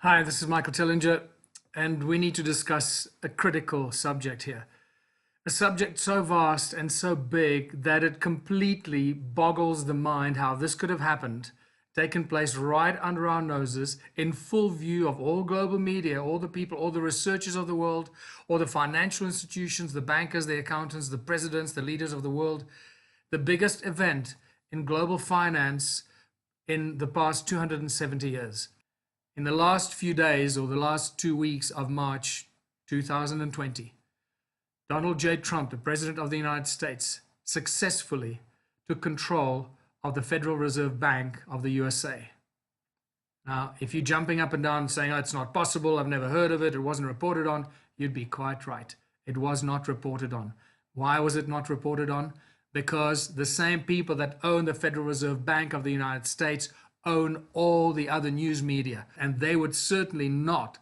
Hi, this is Michael Tillinger, and we need to discuss a critical subject here. A subject so vast and so big that it completely boggles the mind how this could have happened, taken place right under our noses, in full view of all global media, all the people, all the researchers of the world, all the financial institutions, the bankers, the accountants, the presidents, the leaders of the world. The biggest event in global finance in the past 270 years. In the last few days, or the last 2 weeks of March 2020, Donald J. Trump, the President of the United States, successfully took control of the Federal Reserve Bank of the USA. Now, if you're jumping up and down saying, oh, it's not possible, I've never heard of it, it wasn't reported on, you'd be quite right. It was not reported on. Why was it not reported on? Because the same people that own the Federal Reserve Bank of the United States own all the other news media, and they would certainly not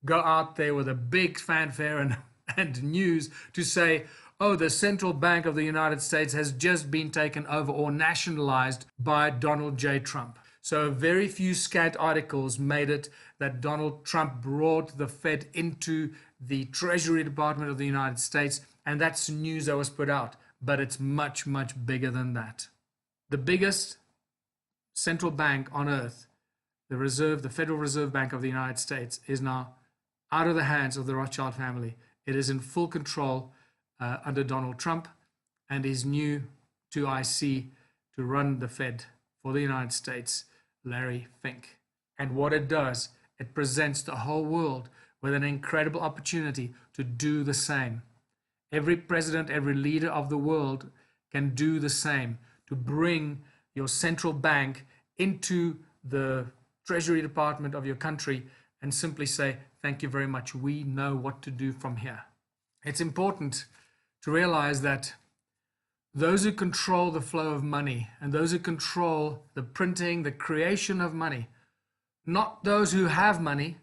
go out there with a big fanfare and news to say, oh, the central bank of the United States has just been taken over or nationalized by Donald J. Trump. So very few scant articles made it that Donald Trump brought the Fed into the Treasury Department of the United States, and that's news that was put out, but it's much, much bigger than that. The biggest central bank on earth, the Federal Reserve Bank of the United States, is now out of the hands of the Rothschild family. It is in full control under Donald Trump and his new 2IC to run the Fed for the United States, Larry Fink. And what it does, it presents the whole world with an incredible opportunity to do the same. Every president, every leader of the world can do the same, to bring your central bank into the Treasury Department of your country and simply say, thank you very much, we know what to do from here. It's important to realize that those who control the flow of money and those who control the printing, the creation of money, not those who have money,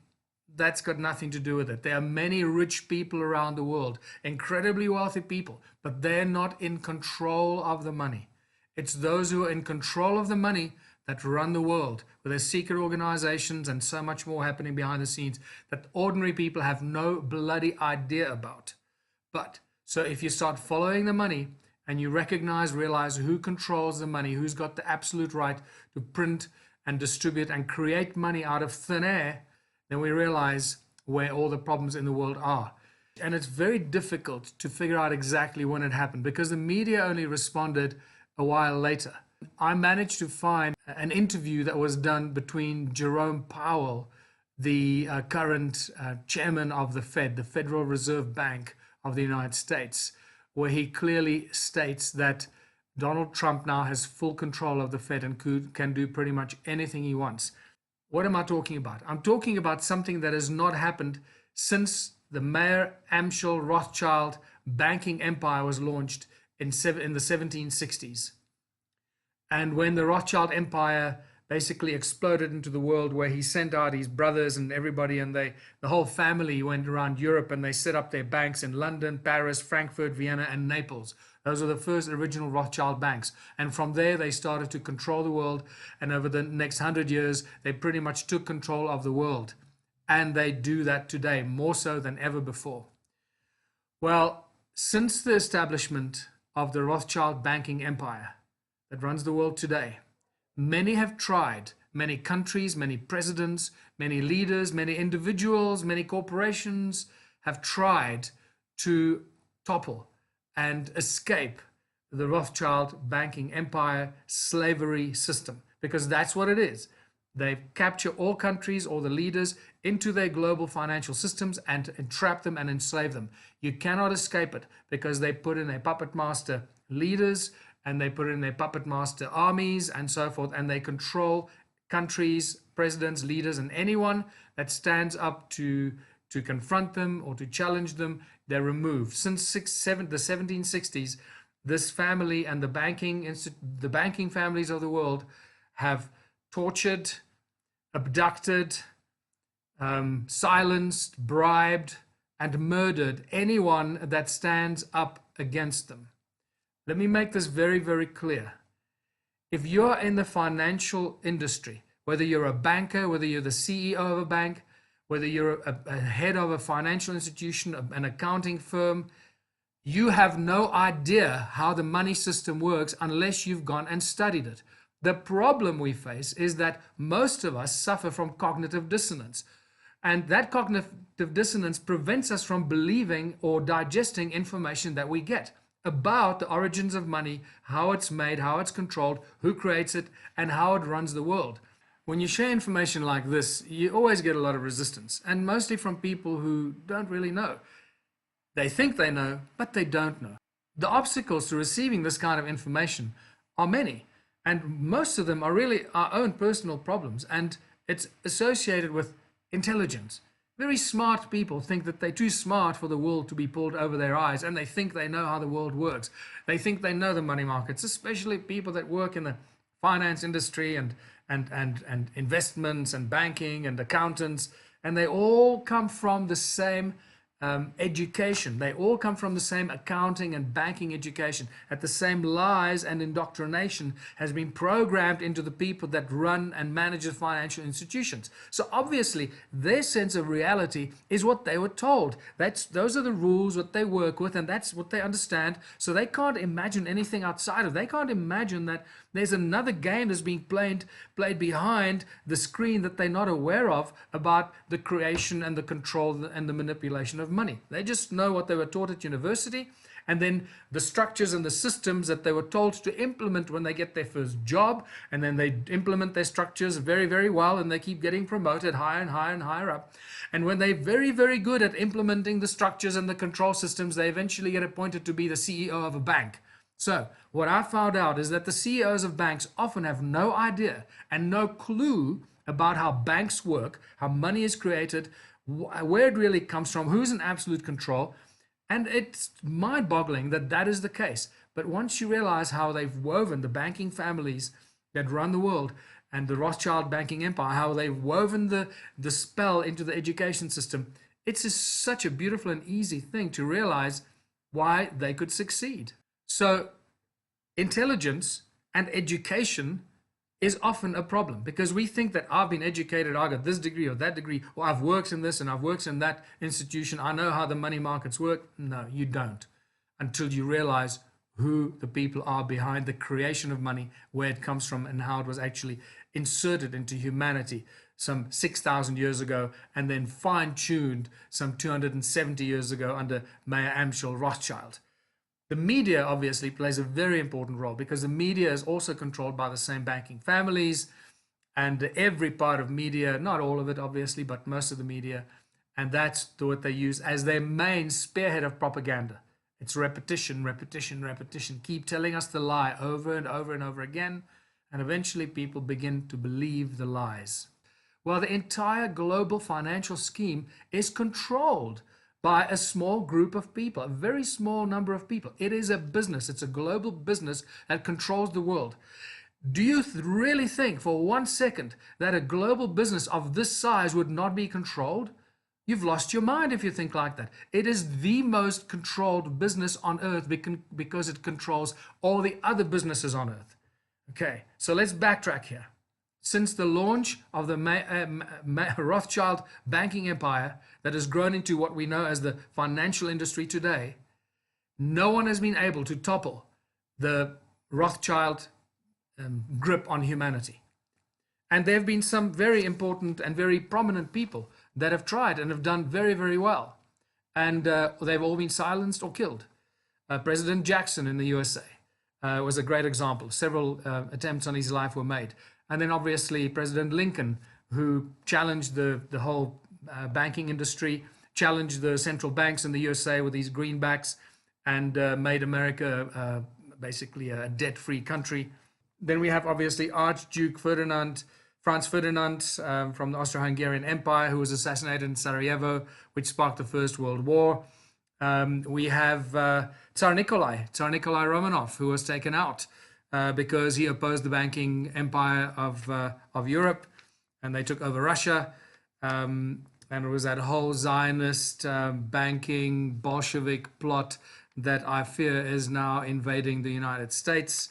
that's got nothing to do with it. There are many rich people around the world, incredibly wealthy people, but they're not in control of the money. It's those who are in control of the money that run the world, with their secret organizations and so much more happening behind the scenes that ordinary people have no bloody idea about. But so if you start following the money and you realize who controls the money, who's got the absolute right to print and distribute and create money out of thin air, then we realize where all the problems in the world are. And it's very difficult to figure out exactly when it happened because the media only responded a while later. I managed to find an interview that was done between Jerome Powell, the current chairman of the Fed, the Federal Reserve Bank of the United States, where he clearly states that Donald Trump now has full control of the Fed and can do pretty much anything he wants. What am I talking about? I'm talking about something that has not happened since the Mayer Amschel Rothschild banking empire was launched in the 1760s. And when the Rothschild empire basically exploded into the world, where he sent out his brothers and everybody, and the whole family went around Europe and they set up their banks in London, Paris, Frankfurt, Vienna, and Naples. Those are the first original Rothschild banks. And from there, they started to control the world. And over the next 100 years, they pretty much took control of the world. And they do that today, more so than ever before. Well, since the establishment of the Rothschild banking empire that runs the world today, many have tried, many countries, many presidents, many leaders, many individuals, many corporations have tried to topple and escape the Rothschild banking empire slavery system, because that's what it is. They capture all countries, all the leaders, into their global financial systems and entrap them and enslave them. You cannot escape it because they put in their puppet master leaders and they put in their puppet master armies and so forth, and they control countries, presidents, leaders, and anyone that stands up to confront them or to challenge them, they're removed. Since the 1760s, this family and the banking families of the world have tortured, abducted, silenced, bribed, and murdered anyone that stands up against them. Let me make this very, very clear. If you're in the financial industry, whether you're a banker, whether you're the CEO of a bank, whether you're a head of a financial institution, an accounting firm, you have no idea how the money system works unless you've gone and studied it. The problem we face is that most of us suffer from cognitive dissonance. And that cognitive dissonance prevents us from believing or digesting information that we get about the origins of money, how it's made, how it's controlled, who creates it, and how it runs the world. When you share information like this, you always get a lot of resistance, and mostly from people who don't really know. They think they know, but they don't know. The obstacles to receiving this kind of information are many, and most of them are really our own personal problems, and it's associated with intelligence. Very smart people think that they're too smart for the world to be pulled over their eyes, and they think they know how the world works. They think they know the money markets, especially people that work in the finance industry and investments and banking and accountants, and they all come from the same education. They all come from the same accounting and banking education, at the same lies and indoctrination has been programmed into the people that run and manage the financial institutions. So obviously their sense of reality is what they were told. Those are the rules what they work with, and that's what they understand. So they can't imagine anything outside of. They can't imagine that there's another game that's being played behind the screen that they're not aware of, about the creation and the control and the manipulation of money. They just know what they were taught at university, and then the structures and the systems that they were told to implement when they get their first job, and then they implement their structures very, very well, and they keep getting promoted higher and higher and higher up. And when they're very, very good at implementing the structures and the control systems, they eventually get appointed to be the CEO of a bank. So what I found out is that the CEOs of banks often have no idea and no clue about how banks work, how money is created, where it really comes from, who's in absolute control. And it's mind-boggling that that is the case. But once you realize how they've woven the banking families that run the world and the Rothschild banking empire, how they've woven the spell into the education system, it's just such a beautiful and easy thing to realize why they could succeed. So intelligence and education is often a problem, because we think that I've been educated, I got this degree or that degree, or I've worked in this and I've worked in that institution, I know how the money markets work. No, you don't, until you realize who the people are behind the creation of money, where it comes from, and how it was actually inserted into humanity some 6,000 years ago, and then fine-tuned some 270 years ago under Mayer Amschel Rothschild. The media obviously plays a very important role, because the media is also controlled by the same banking families, and every part of media, not all of it obviously, but most of the media, and that's what they use as their main spearhead of propaganda. It's repetition, repetition, repetition. Keep telling us the lie over and over and over again, and eventually people begin to believe the lies. Well, the entire global financial scheme is controlled by a small group of people, a very small number of people. It is a business. It's a global business that controls the world. Do you really think for 1 second that a global business of this size would not be controlled? You've lost your mind if you think like that. It is the most controlled business on earth because it controls all the other businesses on earth. Okay, so let's backtrack here. Since the launch of the Rothschild banking empire that has grown into what we know as the financial industry today, no one has been able to topple the Rothschild grip on humanity. And there have been some very important and very prominent people that have tried and have done very, very well. And they've all been silenced or killed. President Jackson in the USA was a great example. Several attempts on his life were made. And then obviously President Lincoln, who challenged the whole banking industry, challenged the central banks in the USA with these greenbacks, and made America basically a debt-free country. Then we have obviously Archduke Ferdinand, Franz Ferdinand from the Austro-Hungarian Empire, who was assassinated in Sarajevo, which sparked the First World War. We have Tsar Nikolai Romanov, who was taken out because he opposed the banking empire of Europe, and they took over Russia. And it was that whole Zionist banking Bolshevik plot that I fear is now invading the United States.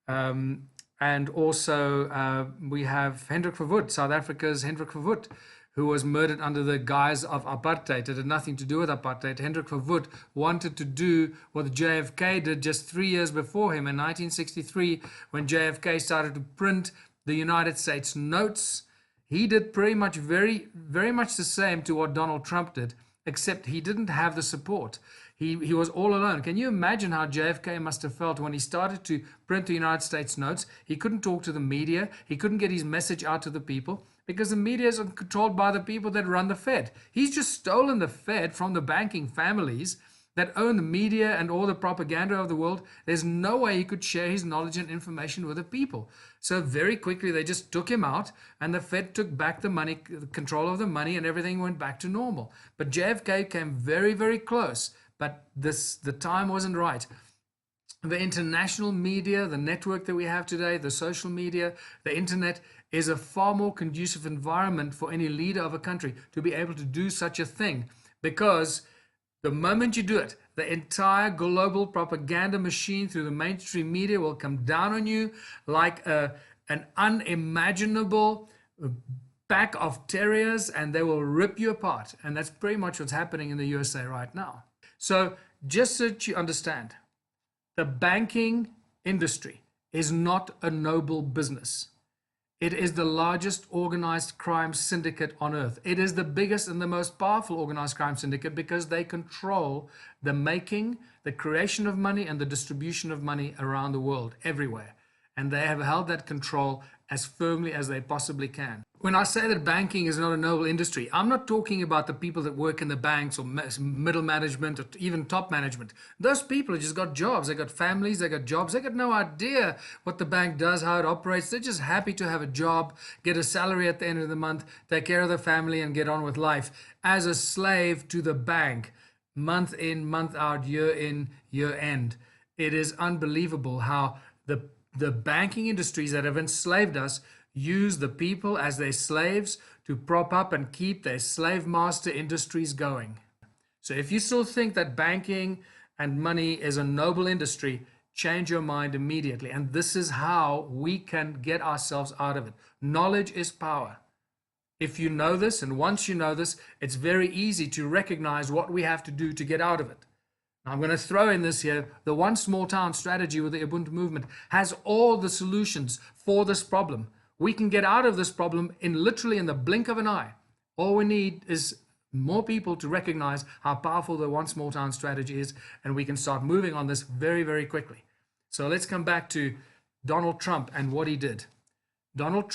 And also we have Hendrik Verwoerd, South Africa's Hendrik Verwoerd, who was murdered under the guise of apartheid. It had nothing to do with apartheid. Hendrik Verwoerd wanted to do what JFK did just 3 years before him in 1963, when JFK started to print the United States notes. He did pretty much very much the same to what Donald Trump did, except he didn't have the support. He was all alone. Can you imagine how JFK must have felt when he started to print the United States notes? He couldn't talk to the media. He couldn't get his message out to the people because the media is controlled by the people that run the Fed. He's just stolen the Fed from the banking families that own the media and all the propaganda of the world. There's no way he could share his knowledge and information with the people. So very quickly they just took him out, and the Fed took back the money, the control of the money, and everything went back to normal. But JFK came very close, but the time wasn't right. The international media, the network that we have today, the social media, the internet, is a far more conducive environment for any leader of a country to be able to do such a thing, because the moment you do it, the entire global propaganda machine through the mainstream media will come down on you like an unimaginable pack of terriers, and they will rip you apart. And that's pretty much what's happening in the USA right now. So just so that you understand, the banking industry is not a noble business. It is the largest organized crime syndicate on earth. It is the biggest and the most powerful organized crime syndicate because they control the making, the creation of money, and the distribution of money around the world, everywhere. And they have held that control as firmly as they possibly can. When I say that banking is not a noble industry, I'm not talking about the people that work in the banks or middle management or even top management. Those people have just got jobs. They got families, they got jobs. They got no idea what the bank does, how it operates. They're just happy to have a job, get a salary at the end of the month, take care of their family, and get on with life as a slave to the bank, month in, month out, year in, year end. It is unbelievable how the banking industries that have enslaved us use the people as their slaves to prop up and keep their slave master industries going. So if you still think that banking and money is a noble industry, change your mind immediately. And this is how we can get ourselves out of it. Knowledge is power. If you know this, and once you know this, it's very easy to recognize what we have to do to get out of it. Now, I'm going to throw in this here. The one small town strategy with the Ubuntu movement has all the solutions for this problem. We can get out of this problem literally in the blink of an eye. All we need is more people to recognize how powerful the one small town strategy is, and we can start moving on this very quickly. So let's come back to Donald Trump and what he did. Donald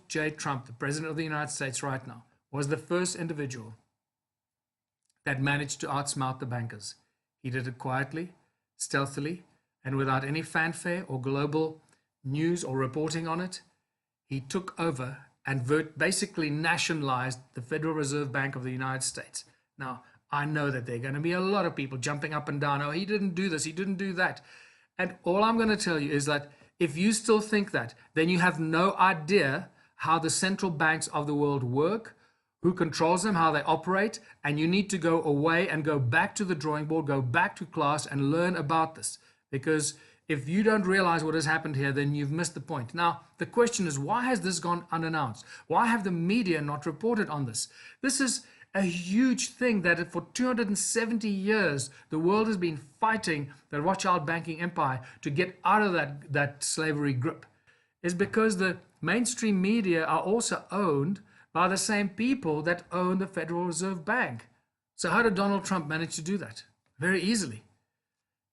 J. Trump, the president of the United States right now, was the first individual that managed to outsmart the bankers. He did it quietly, stealthily, and without any fanfare or global news or reporting on it. He took over and basically nationalized the Federal Reserve Bank of the United States. Now, I know that there are going to be a lot of people jumping up and down. Oh, he didn't do this, he didn't do that. And all I'm going to tell you is that if you still think that, then you have no idea how the central banks of the world work, who controls them, how they operate, and you need to go away and go back to the drawing board, go back to class and learn about this. Because if you don't realize what has happened here, then you've missed the point. Now, the question is, why has this gone unannounced? Why have the media not reported on this? This is a huge thing that for 270 years, the world has been fighting the Rothschild banking empire to get out of that slavery grip. Is because the mainstream media are also owned by the same people that own the Federal Reserve Bank. So how did Donald Trump manage to do that? Very easily.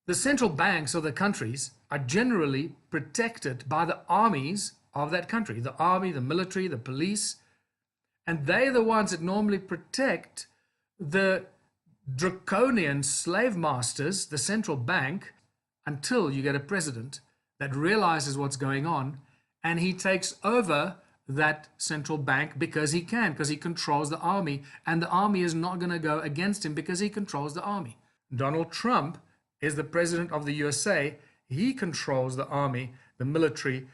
The central banks of the countries are generally protected by the armies of that country, the army, the military, the police, and they're the ones that normally protect the draconian slave masters, the central bank, until you get a president that realizes what's going on, and he takes over that central bank because he can, because he controls the army, and the army is not going to go against him because he controls the army. Donald Trump is the president of the USA. He controls the army, the military,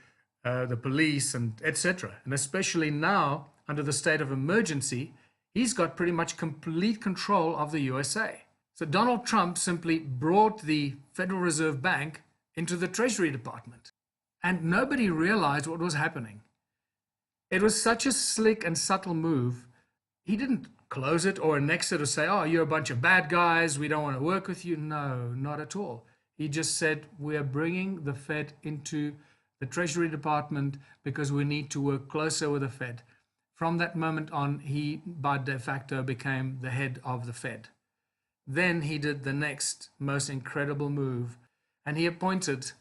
the police, and etc. And especially now, under the state of emergency, he's got pretty much complete control of the USA. So Donald Trump simply brought the Federal Reserve Bank into the Treasury Department. And nobody realized what was happening. It was such a slick and subtle move. He didn't close it or annex it or say, oh, you're a bunch of bad guys, we don't want to work with you. No, not at all. He just said, we're bringing the Fed into the Treasury Department because we need to work closer with the Fed. From that moment on, he, by de facto, became the head of the Fed. Then he did the next most incredible move, and he appointed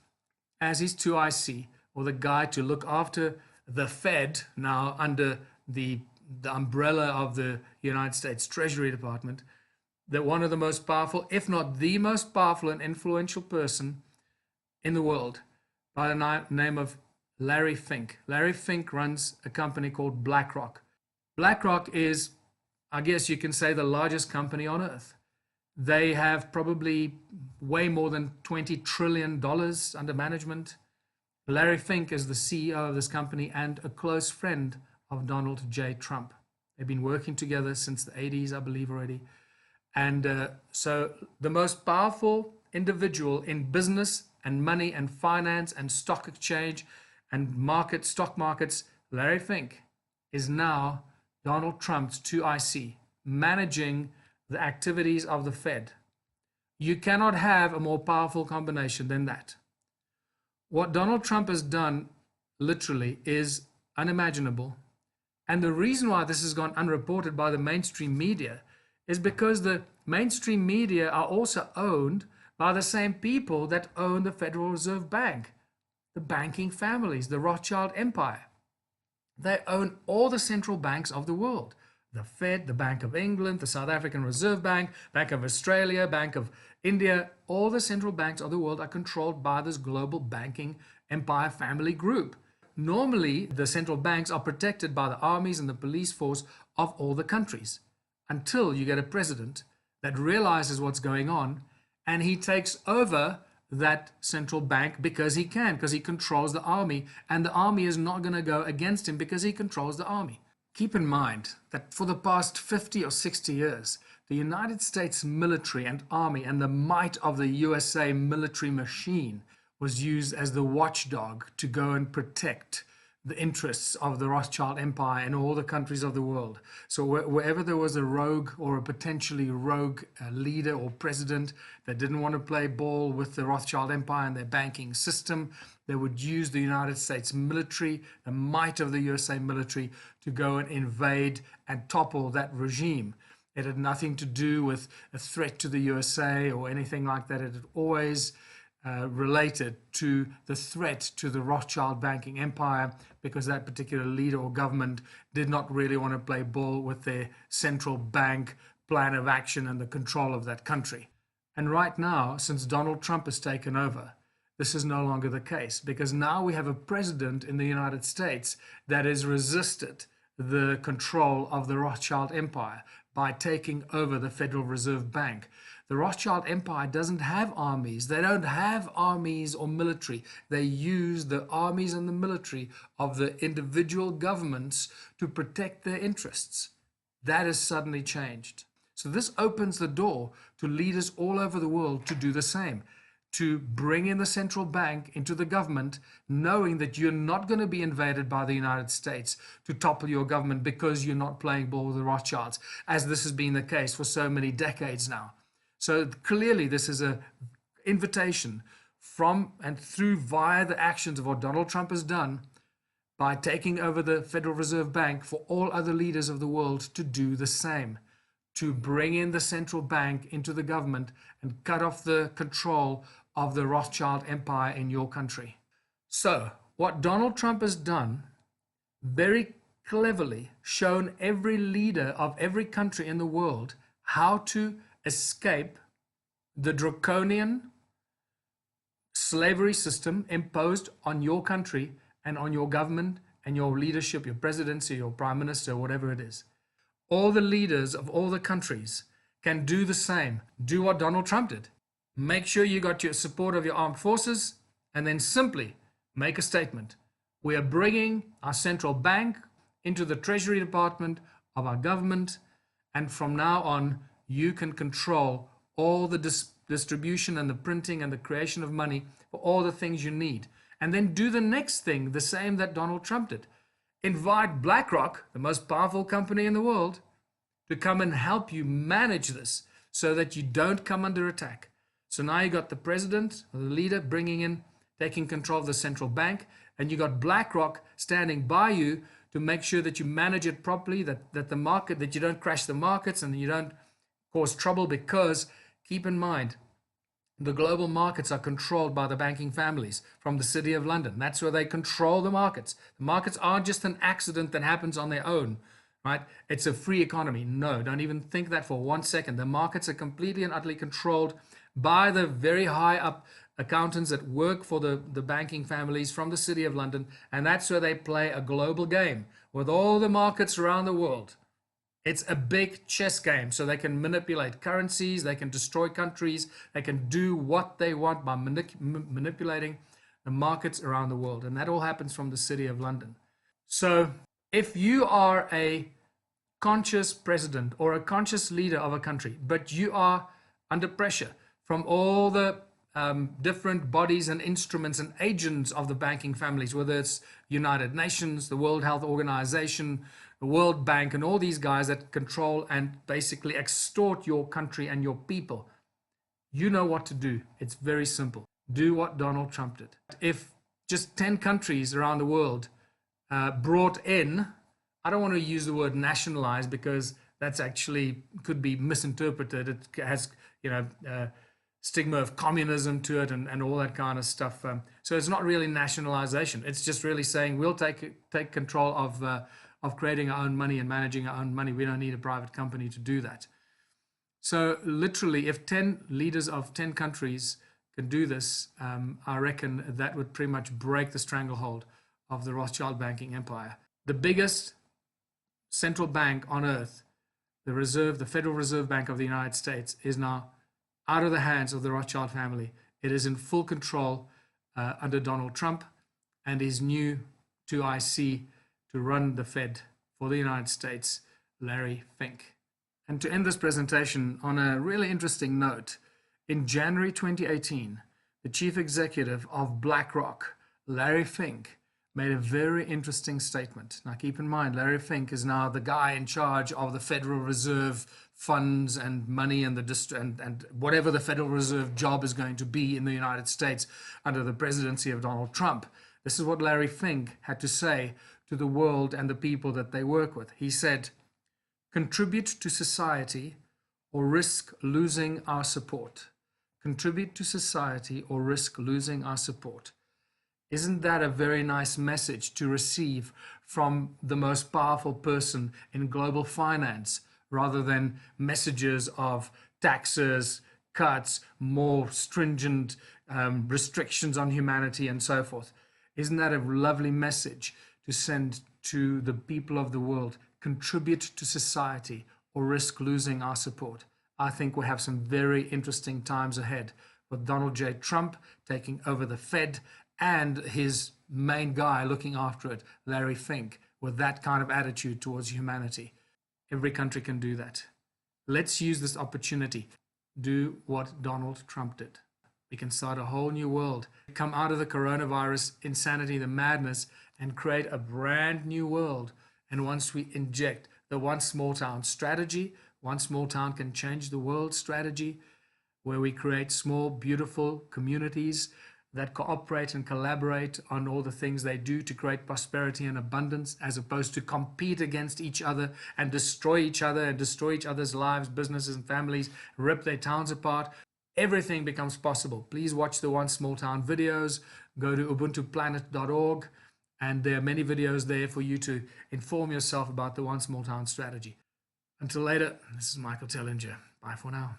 as his 2IC, or the guy to look after the Fed, now under the umbrella of the United States Treasury Department, that one of the most powerful, if not the most powerful and influential person in the world, by the name of Larry Fink. Larry Fink runs a company called BlackRock. BlackRock is, I guess you can say, the largest company on earth. They have probably way more than $20 trillion under management. Larry Fink is the CEO of this company and a close friend of Donald J. Trump. They've been working together since the 80s, I believe already. And so the most powerful individual in business and money and finance and stock exchange and stock markets, Larry Fink, is now Donald Trump's 2IC, managing the activities of the Fed. You cannot have a more powerful combination than that. What Donald Trump has done, literally, is unimaginable. And the reason why this has gone unreported by the mainstream media is because the mainstream media are also owned by the same people that own the Federal Reserve Bank, the banking families, the Rothschild empire. They own all the central banks of the world. The Fed, the Bank of England, the South African Reserve Bank, Bank of Australia, Bank of India, all the central banks of the world are controlled by this global banking empire family group. Normally, the central banks are protected by the armies and the police force of all the countries until you get a president that realizes what's going on and he takes over that central bank because he can, because he controls the army, and the army is not going to go against him because he controls the army. Keep in mind that for the past 50 or 60 years, the United States military and army and the might of the USA military machine was used as the watchdog to go and protect the interests of the Rothschild empire in all the countries of the world. So wherever there was a rogue or a potentially rogue leader or president that didn't want to play ball with the Rothschild empire and their banking system, they would use the United States military, the might of the USA military, to go and invade and topple that regime. It had nothing to do with a threat to the USA or anything like that. It had always related to the threat to the Rothschild banking empire, because that particular leader or government did not really want to play ball with their central bank plan of action and the control of that country. And right now, since Donald Trump has taken over, this is no longer the case, because now we have a president in the United States that has resisted the control of the Rothschild empire by taking over the Federal Reserve Bank. The Rothschild empire doesn't have armies. They don't have armies or military. They use the armies and the military of the individual governments to protect their interests. That has suddenly changed. So this opens the door to leaders all over the world to do the same, to bring in the central bank into the government, knowing that you're not going to be invaded by the United States to topple your government because you're not playing ball with the Rothschilds, as this has been the case for so many decades now. So clearly this is an invitation from and through via the actions of what Donald Trump has done by taking over the Federal Reserve Bank, for all other leaders of the world to do the same, to bring in the central bank into the government and cut off the control of the Rothschild empire in your country. So what Donald Trump has done, very cleverly shown every leader of every country in the world how to escape the draconian slavery system imposed on your country and on your government and your leadership, your presidency, your prime minister, whatever it is. All the leaders of all the countries can do the same. Do what Donald Trump did. Make sure you got your support of your armed forces, and then simply make a statement. We are bringing our central bank into the Treasury Department of our government, and from now on, you can control all the distribution and the printing and the creation of money for all the things you need. And then do the next thing, the same that Donald Trump did. invite BlackRock, the most powerful company in the world, to come and help you manage this so that you don't come under attack. So now you got the president, or the leader, taking control of the central bank, and you got BlackRock standing by you to make sure that you manage it properly, that the market, that you don't crash the markets and you don't cause trouble, because keep in mind, the global markets are controlled by the banking families from the City of London. That's where they control the markets. The markets aren't just an accident that happens on their own, right? It's a free economy. No, don't even think that for 1 second. The markets are completely and utterly controlled by the very high up accountants that work for the banking families from the City of London. And that's where they play a global game with all the markets around the world. It's a big chess game, so they can manipulate currencies, they can destroy countries, they can do what they want by manipulating the markets around the world. And that all happens from the City of London. So if you are a conscious president or a conscious leader of a country, but you are under pressure from all the different bodies and instruments and agents of the banking families, whether it's United Nations, the World Health Organization, the World Bank, and all these guys that control and basically extort your country and your people, you know what to do. It's very simple. Do what Donald Trump did. If just 10 countries around the world brought in, I don't want to use the word nationalize because that's actually could be misinterpreted. It has, stigma of communism to it and all that kind of stuff. So it's not really nationalization. It's just really saying we'll take control of creating our own money and managing our own money. We don't need a private company to do that. So literally, if 10 leaders of 10 countries can do this, I reckon that would pretty much break the stranglehold of the Rothschild banking empire. The biggest central bank on earth, the Federal Reserve Bank of the United States, is now out of the hands of the Rothschild family. It is in full control under Donald Trump and his new 2IC to run the Fed for the United States, Larry Fink. And to end this presentation on a really interesting note, in January 2018, the chief executive of BlackRock, Larry Fink, made a very interesting statement. Now keep in mind, Larry Fink is now the guy in charge of the Federal Reserve funds and money and and whatever the Federal Reserve job is going to be in the United States under the presidency of Donald Trump. This is what Larry Fink had to say to the world and the people that they work with. He said, "Contribute to society or risk losing our support. Contribute to society or risk losing our support." Isn't that a very nice message to receive from the most powerful person in global finance, rather than messages of taxes, cuts, more stringent restrictions on humanity and so forth? Isn't that a lovely message to send to the people of the world? Contribute to society or risk losing our support. I think we have some very interesting times ahead with Donald J. Trump taking over the Fed and his main guy looking after it, Larry Fink, with that kind of attitude towards humanity. Every country can do that. Let's use this opportunity. Do what Donald Trump did. We can start a whole new world, come out of the coronavirus insanity, the madness, and create a brand new world. And once we inject the one small town strategy, one small town can change the world strategy, where we create small, beautiful communities that cooperate and collaborate on all the things they do to create prosperity and abundance, as opposed to compete against each other and destroy each other and destroy each other's lives, businesses and families, rip their towns apart. Everything becomes possible. Please watch the One Small Town videos. Go to ubuntuplanet.org, and there are many videos there for you to inform yourself about the One Small Town strategy. Until later, this is Michael Tellinger. Bye for now.